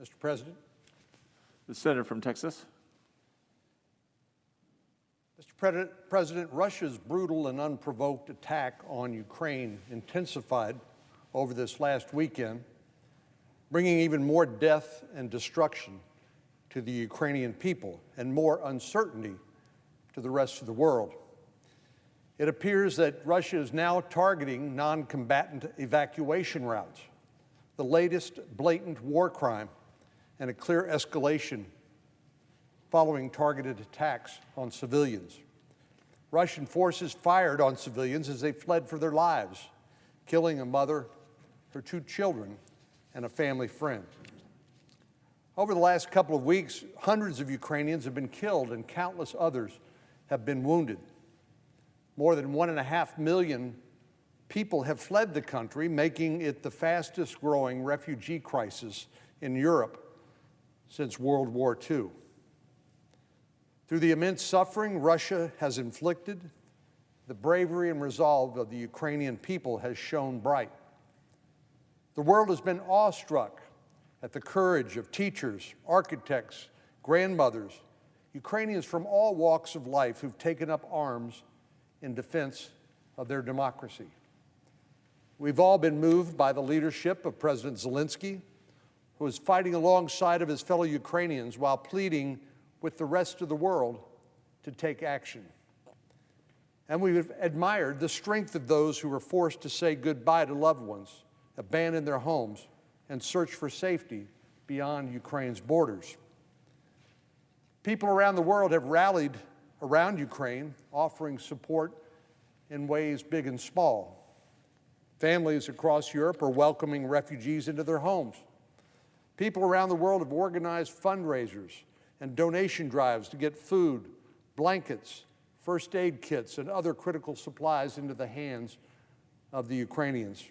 Mr. President. The senator from Texas. Mr. President, Russia's brutal and unprovoked attack on Ukraine intensified over this last weekend, bringing even more death and destruction to the Ukrainian people and more uncertainty to the rest of the world. It appears that Russia is now targeting non-combatant evacuation routes, the latest blatant war crime and a clear escalation following targeted attacks on civilians. Russian forces fired on civilians as they fled for their lives, killing a mother, her 2 children, and a family friend. Over the last couple of weeks, hundreds of Ukrainians have been killed and countless others have been wounded. More than 1.5 million people have fled the country, making it the fastest growing refugee crisis in Europe since World War II. Through the immense suffering Russia has inflicted, the bravery and resolve of the Ukrainian people has shone bright. The world has been awestruck at the courage of teachers, architects, grandmothers, Ukrainians from all walks of life who've taken up arms in defense of their democracy. We've all been moved by the leadership of President Zelensky, who is fighting alongside of his fellow Ukrainians while pleading with the rest of the world to take action. And we've admired the strength of those who were forced to say goodbye to loved ones, abandon their homes, and search for safety beyond Ukraine's borders. People around the world have rallied around Ukraine, offering support in ways big and small. Families across Europe are welcoming refugees into their homes. People around the world have organized fundraisers and donation drives to get food, blankets, first aid kits, and other critical supplies into the hands of the Ukrainians.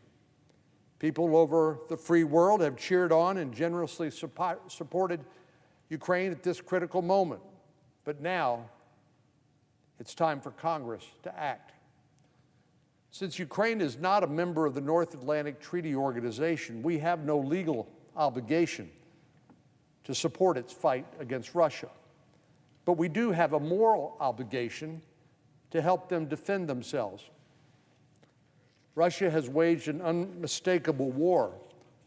People over the free world have cheered on and generously supported Ukraine at this critical moment. But now, it's time for Congress to act. Since Ukraine is not a member of the North Atlantic Treaty Organization, we have no legal obligation to support its fight against Russia. But we do have a moral obligation to help them defend themselves. Russia has waged an unmistakable war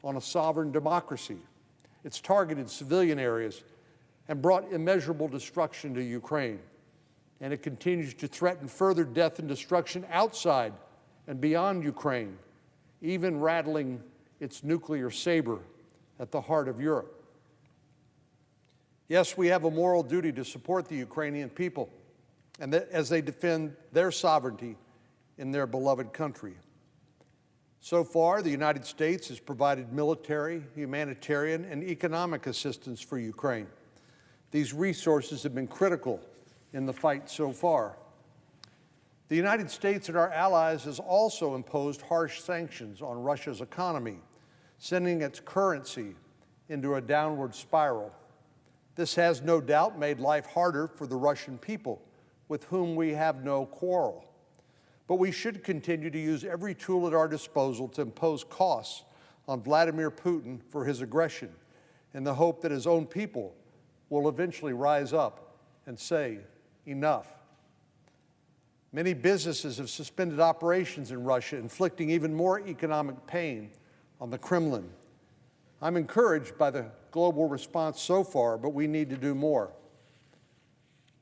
on a sovereign democracy. It's targeted civilian areas and brought immeasurable destruction to Ukraine. And it continues to threaten further death and destruction outside and beyond Ukraine, even rattling its nuclear saber at the heart of Europe. Yes, we have a moral duty to support the Ukrainian people and as they defend their sovereignty in their beloved country. So far, the United States has provided military, humanitarian, and economic assistance for Ukraine. These resources have been critical in the fight so far. The United States and our allies has also imposed harsh sanctions on Russia's economy, sending its currency into a downward spiral. This has no doubt made life harder for the Russian people, with whom we have no quarrel. But we should continue to use every tool at our disposal to impose costs on Vladimir Putin for his aggression, in the hope that his own people will eventually rise up and say, enough. Many businesses have suspended operations in Russia, inflicting even more economic pain on the Kremlin. I'm encouraged by the global response so far, but we need to do more.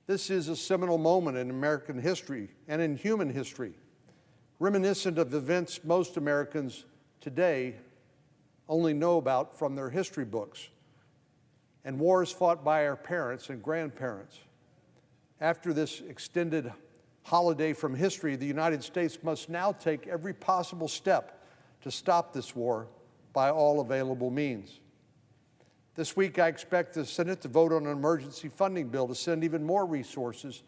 This is a seminal moment in American history and in human history, reminiscent of events most Americans today only know about from their history books, and wars fought by our parents and grandparents. After this extended holiday from history, the United States must now take every possible step to stop this war by all available means. This week, I expect the Senate to vote on an emergency funding bill to send even more resources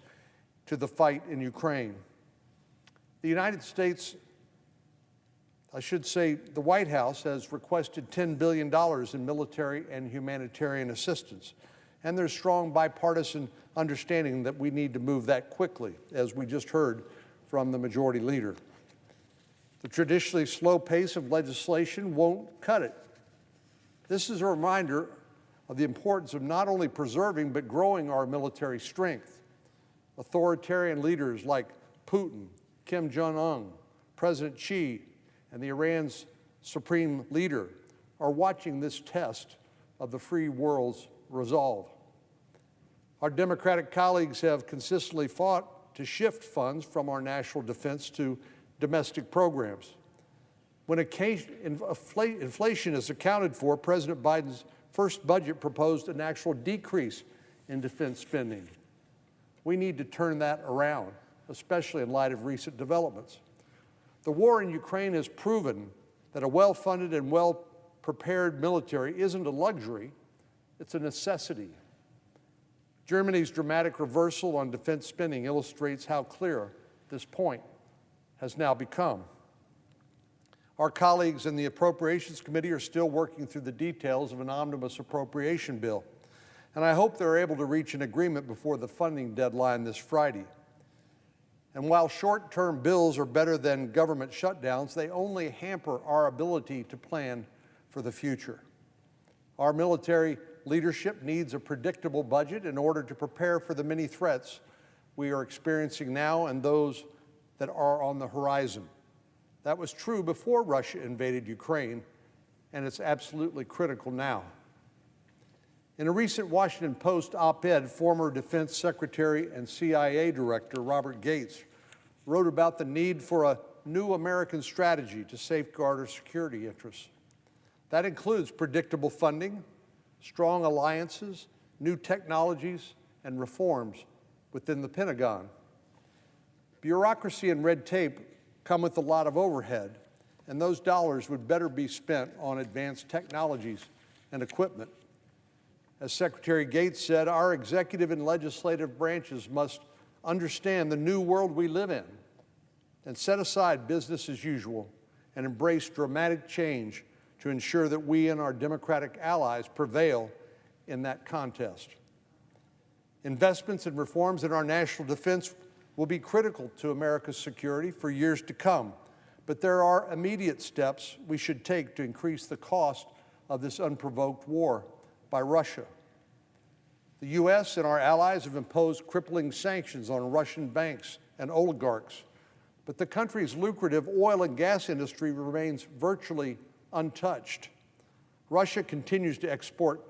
to the fight in Ukraine. The United States, I should say the White House, has requested $10 billion in military and humanitarian assistance. And there's strong bipartisan understanding that we need to move that quickly, as we just heard from the majority leader. The traditionally slow pace of legislation won't cut it. This is a reminder of the importance of not only preserving but growing our military strength. Authoritarian leaders like Putin, Kim Jong-un, President Xi, and the Iran's supreme leader are watching this test of the free world's resolve. Our Democratic colleagues have consistently fought to shift funds from our national defense to domestic programs. When inflation is accounted for, President Biden's first budget proposed an actual decrease in defense spending. We need to turn that around, especially in light of recent developments. The war in Ukraine has proven that a well-funded and well-prepared military isn't a luxury, it's a necessity. Germany's dramatic reversal on defense spending illustrates how clear this point has now become. Our colleagues in the Appropriations Committee are still working through the details of an omnibus appropriation bill, and I hope they're able to reach an agreement before the funding deadline this Friday. And while short-term bills are better than government shutdowns, they only hamper our ability to plan for the future. Our military leadership needs a predictable budget in order to prepare for the many threats we are experiencing now and those that are on the horizon. That was true before Russia invaded Ukraine, and it's absolutely critical now. In a recent Washington Post op-ed, former Defense Secretary and CIA Director Robert Gates wrote about the need for a new American strategy to safeguard our security interests. That includes predictable funding, strong alliances, new technologies, and reforms within the Pentagon. Bureaucracy and red tape come with a lot of overhead, and those dollars would better be spent on advanced technologies and equipment. As Secretary Gates said, our executive and legislative branches must understand the new world we live in and set aside business as usual and embrace dramatic change to ensure that we and our Democratic allies prevail in that contest. Investments and reforms in our national defense will be critical to America's security for years to come, but there are immediate steps we should take to increase the cost of this unprovoked war by Russia. The U.S. and our allies have imposed crippling sanctions on Russian banks and oligarchs, but the country's lucrative oil and gas industry remains virtually untouched. Russia continues to export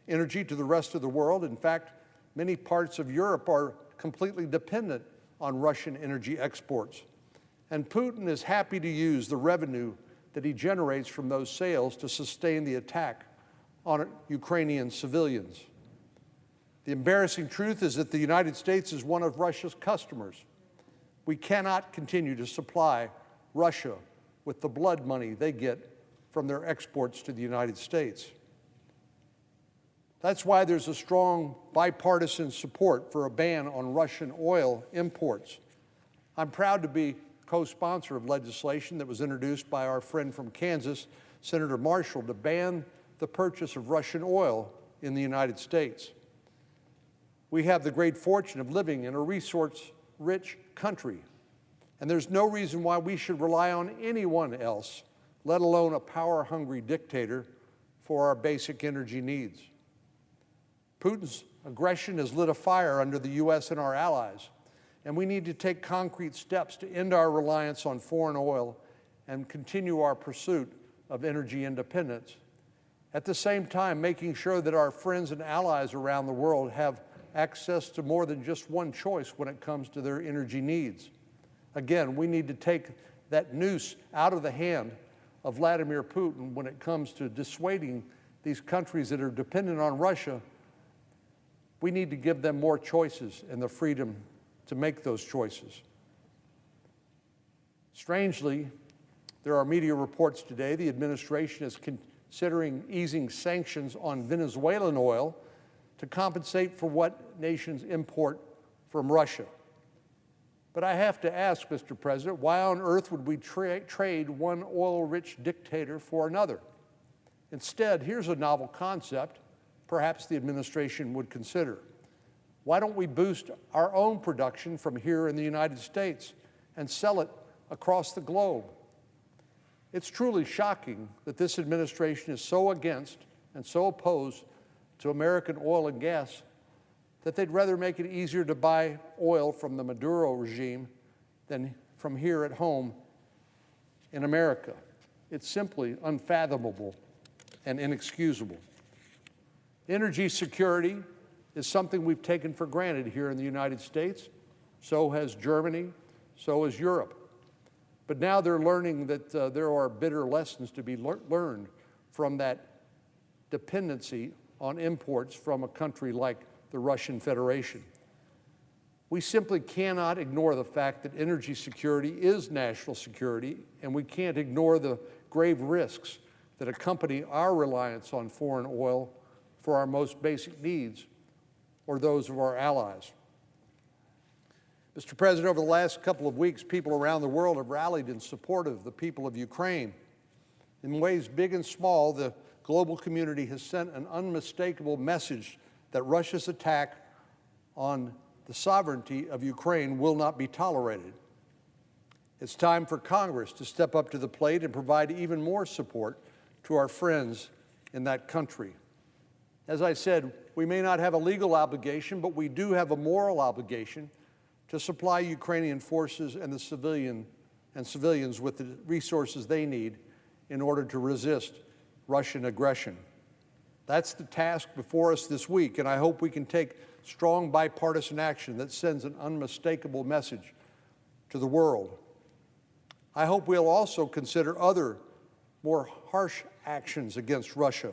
energy to the rest of the world. In fact, many parts of Europe are completely dependent on Russian energy exports. And Putin is happy to use the revenue that he generates from those sales to sustain the attack on Ukrainian civilians. The embarrassing truth is that the United States is one of Russia's customers. We cannot continue to supply Russia with the blood money they get from their exports to the United States. That's why there's a strong bipartisan support for a ban on Russian oil imports. I'm proud to be co-sponsor of legislation that was introduced by our friend from Kansas, Senator Marshall, to ban the purchase of Russian oil in the United States. We have the great fortune of living in a resource-rich country, and there's no reason why we should rely on anyone else, let alone a power-hungry dictator, for our basic energy needs. Putin's aggression has lit a fire under the U.S. and our allies, and we need to take concrete steps to end our reliance on foreign oil and continue our pursuit of energy independence. At the same time, making sure that our friends and allies around the world have access to more than just one choice when it comes to their energy needs. Again, we need to take that noose out of the hand of Vladimir Putin when it comes to dissuading these countries that are dependent on Russia. We need to give them more choices and the freedom to make those choices. Strangely, there are media reports today the administration is considering easing sanctions on Venezuelan oil to compensate for what nations import from Russia. But I have to ask, Mr. President, why on earth would we trade one oil-rich dictator for another? Instead, here's a novel concept perhaps the administration would consider. Why don't we boost our own production from here in the United States and sell it across the globe? It's truly shocking that this administration is so against and so opposed to American oil and gas that they'd rather make it easier to buy oil from the Maduro regime than from here at home in America. It's simply unfathomable and inexcusable. Energy security is something we've taken for granted here in the United States. So has Germany, so has Europe. But now they're learning that there are bitter lessons to be learned from that dependency on imports from a country like the Russian Federation. We simply cannot ignore the fact that energy security is national security, and we can't ignore the grave risks that accompany our reliance on foreign oil for our most basic needs or those of our allies. Mr. President, over the last couple of weeks, people around the world have rallied in support of the people of Ukraine. In ways big and small, the global community has sent an unmistakable message that Russia's attack on the sovereignty of Ukraine will not be tolerated. It's time for Congress to step up to the plate and provide even more support to our friends in that country. As I said, we may not have a legal obligation, but we do have a moral obligation to supply Ukrainian forces and civilians with the resources they need in order to resist Russian aggression. That's the task before us this week, and I hope we can take strong bipartisan action that sends an unmistakable message to the world. I hope we'll also consider other, more harsh actions against Russia.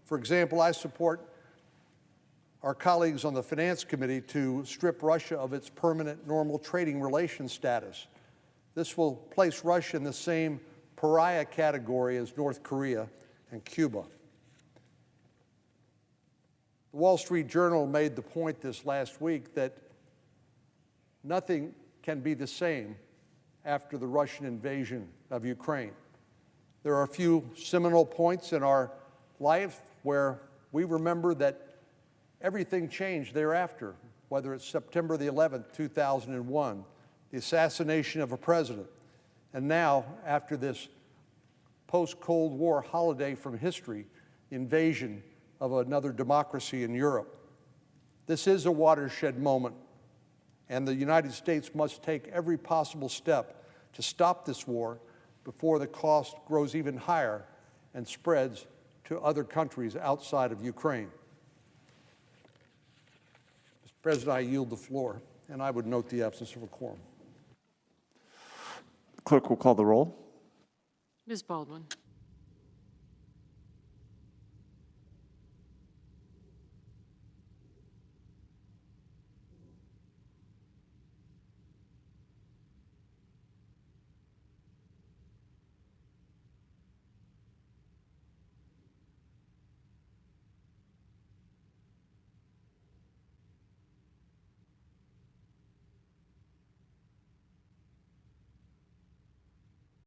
For example, I support our colleagues on the Finance Committee to strip Russia of its permanent normal trading relations status. This will place Russia in the same pariah category as North Korea and Cuba. The Wall Street Journal made the point this last week that nothing can be the same after the Russian invasion of Ukraine. There are a few seminal points in our life where we remember that everything changed thereafter, whether it's September the 11th, 2001, the assassination of a president, and now, after this post-Cold War holiday from history, invasion of another democracy in Europe. This is a watershed moment, and the United States must take every possible step to stop this war before the cost grows even higher and spreads to other countries outside of Ukraine. Mr. President, I yield the floor, and I would note the absence of a quorum. Clerk will call the roll. Ms. Baldwin.